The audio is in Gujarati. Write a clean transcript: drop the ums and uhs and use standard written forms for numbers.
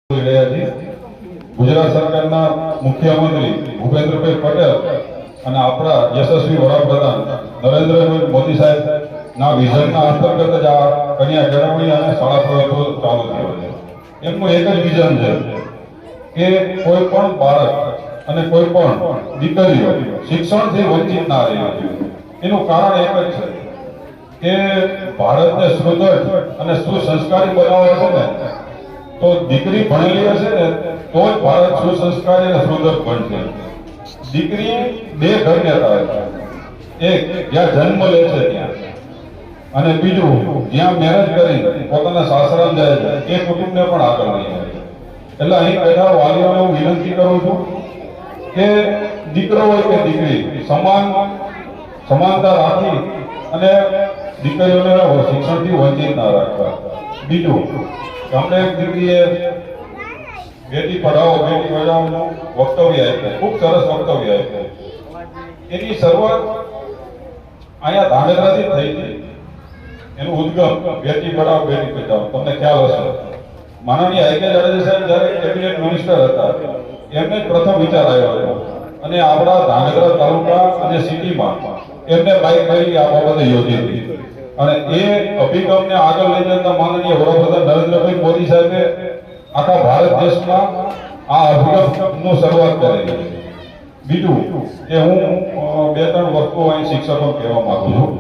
ગુજરાત સરકારના મુખ્યમંત્રી ભૂપેન્દ્રભાઈ પટેલ અને આપણા યશસ્વી વડાપ્રધાન નરેન્દ્રભાઈ મોદી સાહેબના વિઝનના અંતર્ગત જ આ કન્યા કેળવણી અને શાળા પ્રવેશો ચાલુ થયો છે. એમનું એક જ વિઝન છે કે કોઈ પણ બાળક અને કોઈ પણ દીકરીઓ શિક્ષણથી વંચિત ના રહેવી જોઈએ. એનું કારણ એક જ છે કે ભારતને સુદૃઢ અને સુસંસ્કારી બનાવવા છે ને તો દીકરી ભણેલી હશે ને તો જ ભારત સુસંસ્કારી અને સુંદર બનશે. દીકરી બે ઘરને થાય, એક જ્યાં જન્મ લે છે ત્યાં, અને બીજું જ્યાં મેરેજ કરી પોતાના સાસરામાં જાય છે એ કુટુંબને પણ આગળ લઈ જાય. એટલે અહીં બેઠા વાલીઓને હું વિનંતી કરું છું કે દીકરો હોય કે દીકરી સમાનતા રાખી અને દીકરીઓને શિક્ષણથી વંચિત ના રાખવા. બીજું અમને એક દીકરીએ બેટી પઢાઓ બેટી બચાવોનું વક્તવ્ય આપ્યું, ખૂબ સરસ વક્તવ્ય આપ્યું. એની શરૂઆત અહીંયા ધાંગધ્રાથી થઈ હતી. એનું ઉદ્ગમ બેટી પઢાઓ બેટી બચાવો તમને ખ્યાલ હશે. માનનીય આઈ.કે. જાડેજા સાહેબ જ્યારે કેબિનેટ મિનિસ્ટર હતા એમને જ પ્રથમ વિચાર આવ્યો હતો અને આપણા ધાંગધ્રા તાલુકા અને સિટીમાં એમને બાઇક રેલી આ બાબતે યોજી હતી. અને એ અભિગમને આગળ લઈ જતા માનનીય વડાપ્રધાન નરેન્દ્રભાઈ મોદી સાહેબે આખા ભારત દેશમાં આ અભિગમનું શરૂઆત કરેલી. બીજું કે હું બે ત્રણ વસ્તુઓ અહીં શિક્ષકો કહેવા માંગુ છું.